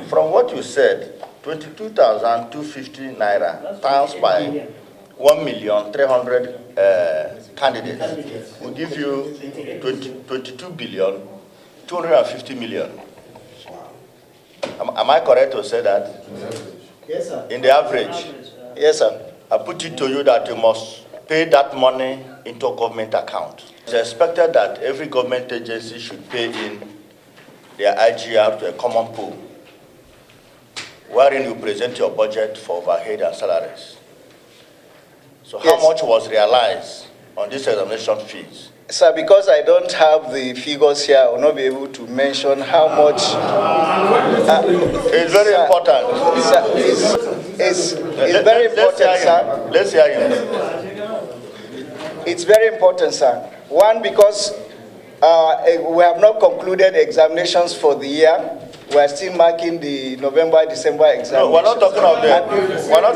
From what you said, 22,250 naira times by 1,300,000 candidates will give you 22,250,000,000. Am I correct to say that? Yes, sir. In the average? Yes, sir. I put it to you that you must pay that money into a government account. It's expected that every government agency should pay in their IGR to a common pool, wherein you present your budget for overhead and salaries. So how much was realized on this examination fees? Sir, because I don't have the figures here, I will not be able to mention how much. It's very important. Sir, it's very important, sir. Let's hear him. It's very important, sir. One, because we have not concluded examinations for the year. We are still marking the November, December examinations. No, we're not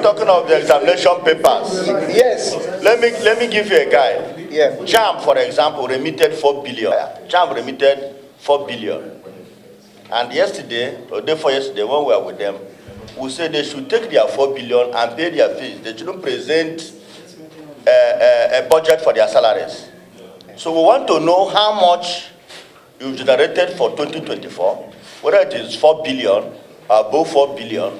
talking of the examination papers. Yes. Let me give you a guide. Yeah. JAM, for example, remitted 4 billion. JAM remitted 4 billion. And yesterday, or day before yesterday, when we were with them, we said they should take their 4 billion and pay their fees. They shouldn't present a budget for their salaries. So we want to know how much you generated for 2024, whether it is 4 billion, above 4 billion.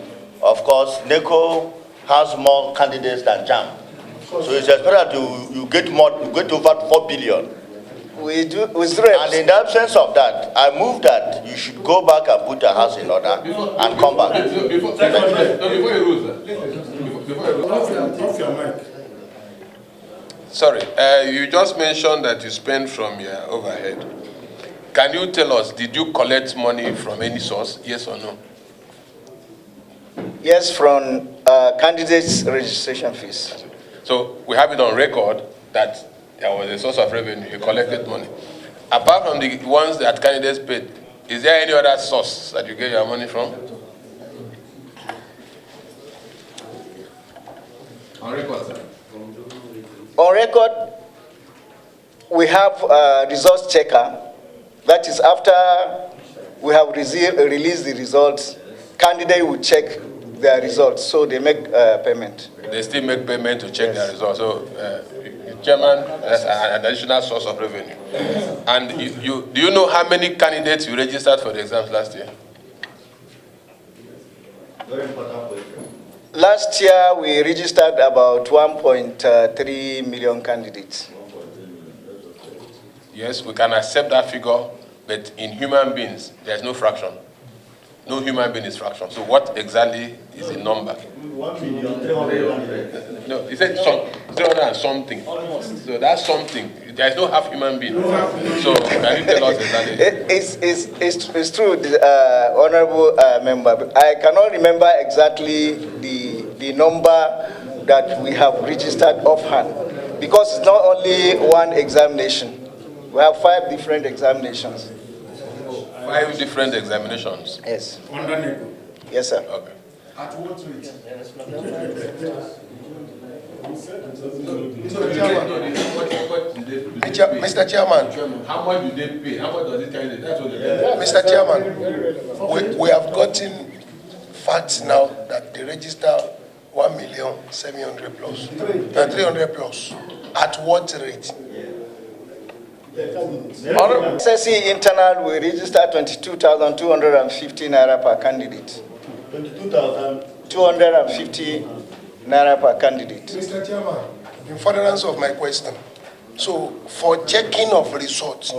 Of course, NECO has more candidates than JAM. So it's expected that you get over 4 billion. We do. And in the absence of that, I move that you should go back and put your house in order and come back. Before you rule, sorry, you just mentioned that you spend from your overhead. Can you tell us, did you collect money from any source, yes or no? Yes, from candidates' registration fees. So we have it on record that there was a source of revenue, you collected money. Apart from the ones that candidates paid, is there any other source that you get your money from? On record, sir. On record, we have a results checker. That is after we have released the results, candidate will check their results, so they make payment. They still make payment to check their results. So, Chairman, that's an additional source of revenue. And do you know how many candidates you registered for the exams last year? Very important question. Last year, we registered about 1.3 million candidates. Yes, we can accept that figure, but in human beings, there's no fraction. No human being is fraction. So what exactly is the number? 1,300,000. No, he said 300 and something. So that's something. There's no half human being. So can you tell us exactly? It's true, honorable member. I cannot remember exactly the number that we have registered offhand, because it's not only one examination. We have 5 different examinations. 5 different examinations? Yes. Under NECO? Yes, sir. Okay. At what rate? Mr. Chairman. How much do they pay? How much does it carry? That's what they pay. Mr. Chairman, we have gotten facts now that they register 1,700,000 plus, 300 plus. At what rate? SSC internal, we register 22,250 naira per candidate. 22,250 naira per candidate. Mr. Chairman, in furtherance of my question, so for checking of results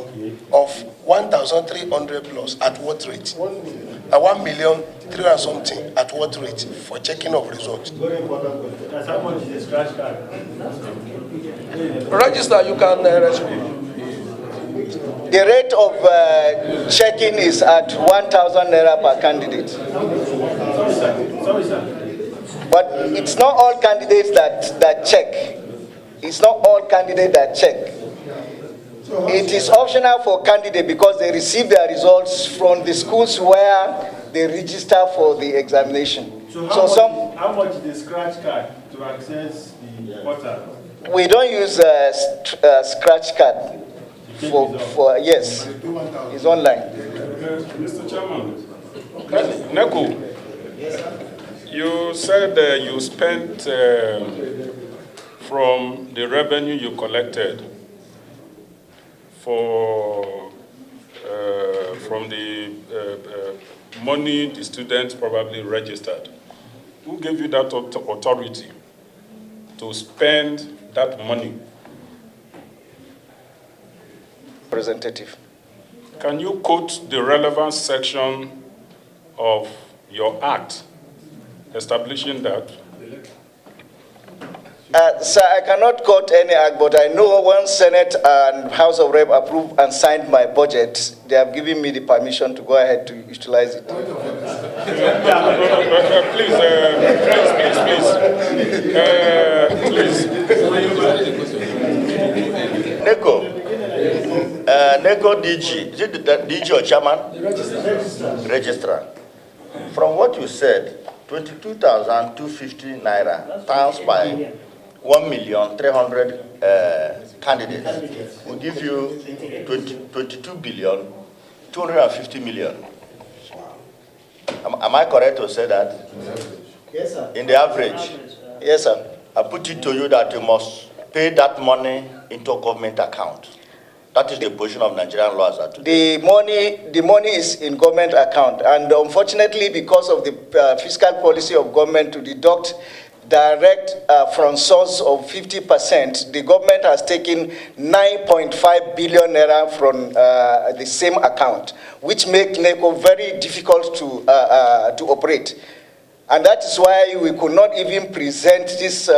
of 1,300 plus, at what rate? 1,300,000 and something, at what rate for checking of results? Very important question. That's how much is the scratch card? Register, you can respond. The rate of checking is at 1,000 naira per candidate. Sorry, sir. But it's not all candidates that check. It's not all candidates that check. It is optional for candidates because they receive their results from the schools where they register for the examination. So how much is the scratch card to access the portal? We don't use scratch card. Yes, it's online. Mr. Chairman, NECO, you said you spent from the revenue you collected from the money the students probably registered. Who gave you that authority to spend that money? Representative. Can you quote the relevant section of your act establishing that? Sir, I cannot quote any act, but I know when Senate and House of Rep approved and signed my budget, they have given me the permission to go ahead to utilize it. Please, NECO. NECO DG. Is it the DG or chairman? Registrar. From what you said, 22,250 naira times by 1,300,000 candidates will give you 22,250,000,000. Am I correct to say that? Yes, sir. In the average? Yes, sir. I put it to you that you must pay that money into a government account. That is the position of Nigerian laws today. The money is in government account, and unfortunately, because of the fiscal policy of government to deduct direct from source of 50%, the government has taken 9.5 billion naira from the same account, which makes NECO very difficult to operate. And that is why we could not even present this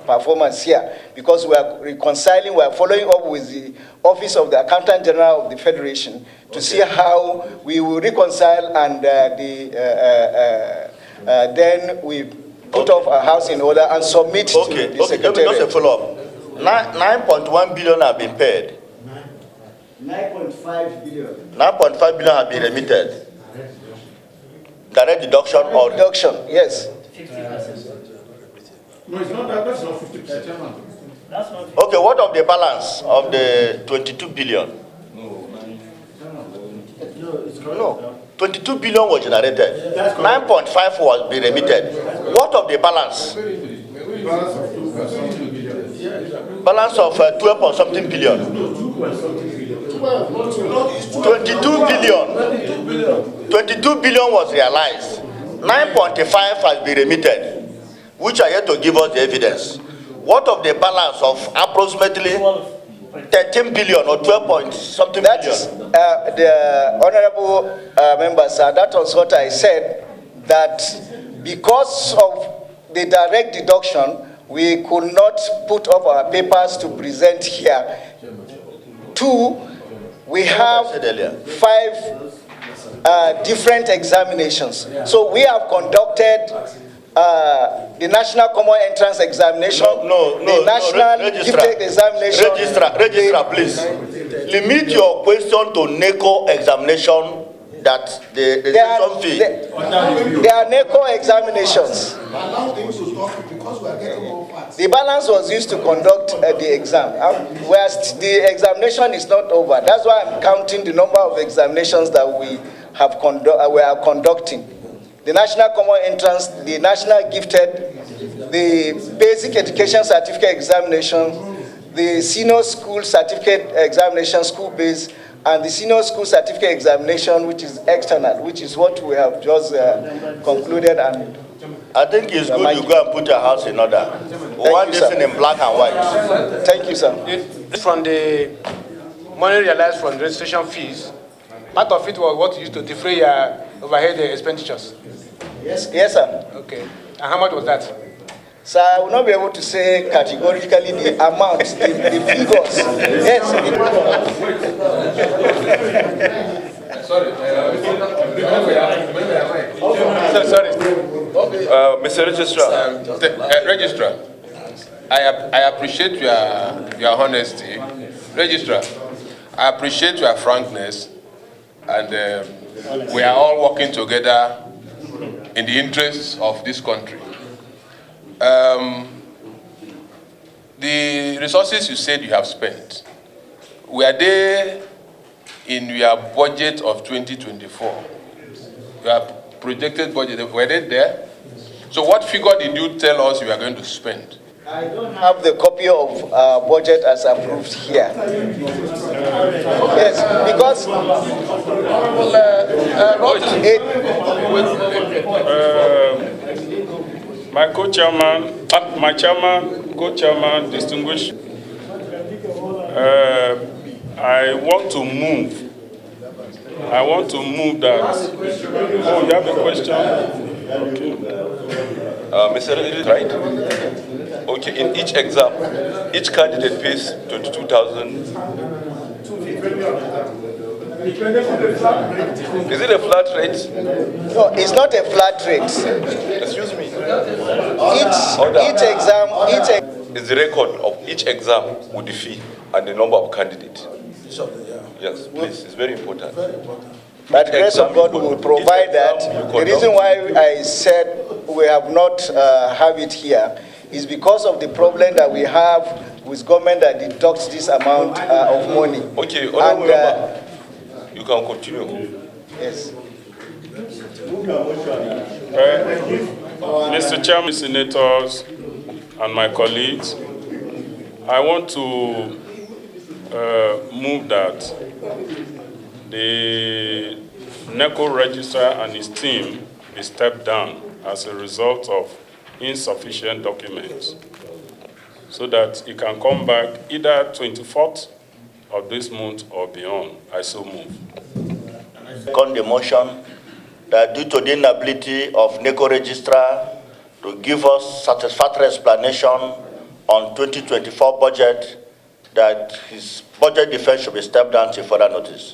performance here, because we are reconciling, we are following up with the Office of the Accountant General of the Federation to see how we will reconcile, and then we put off our house in order and submit to the Secretariat. Just a follow-up. 9.1 billion have been paid. 9.5 billion. 9.5 billion have been remitted. Direct deduction or deduction, yes. 50%. No, it's not that. That's not 50%. That's not 50%. Okay, what of the balance of the 22 billion? No, it's correct. No, 22 billion was generated. 9.5 was be remitted. What of the balance? Balance of 12 point something billion. 22 billion. 22 billion was realized. 9.5 has been remitted, which are yet to give us the evidence. What of the balance of approximately 13 billion or 12 point something that billion? Is, the honorable members, that was what I said, that because of the direct deduction, we could not put up our papers to present here. 2, we have 5 different examinations. So we have conducted the National Common Entrance Examination, the National Gifted Examination. Registrar, please. Limit your question to NECO examination. That there are NECO examinations. The balance was used to conduct the exam. Whilst the examination is not over, that's why I'm counting the number of examinations that we are conducting. The National Common Entrance, the National Gifted, the Basic Education Certificate Examination, the Senior School Certificate Examination, school-based, and the Senior School Certificate Examination, which is external, which is what we have just concluded. And I think it's good you go and put your house in order. We want this in black and white. Thank you, sir. From the money realized from registration fees, part of it was what you used to defray your overhead expenditures. Yes, sir. Okay. And how much was that? So I will not be able to say categorically the amount, the figures. Yes. Sorry. Sorry. Mr. Registrar. Registrar, I appreciate your honesty. Registrar, I appreciate your frankness, and we are all working together in the interests of this country. The resources you said you have spent, were they in your budget of 2024? your projected budget, were they there? So what figure did you tell us you are going to spend? I don't have the copy of budget as approved here. Yes, because My co-chairman, my chairman, co-chairman, distinguished, I want to move that. Oh, you have a question? Okay. Mr. Registrar, right? Okay, in each exam, each candidate pays 22,000. Is it a flat rate? no, it's not a flat rate. Excuse me. Each exam, Is the record of each exam with the fee and the number of candidates. Yes, please, it's very important. by the grace of God, we will provide that. The reason why I said we have not have it here is because of the problem that we have with government that deducts this amount of money. Okay, and, you can continue. yes. Mr. Chairman, senators, and my colleagues, I want to move that the NECO registrar and his team be stepped down as a result of insufficient documents, so that he can come back either 24th of this month or beyond. I so move. On the motion that due to the inability of NECO registrar to give us satisfactory explanation on 2024 budget, that his budget defense should be stepped down till further notice.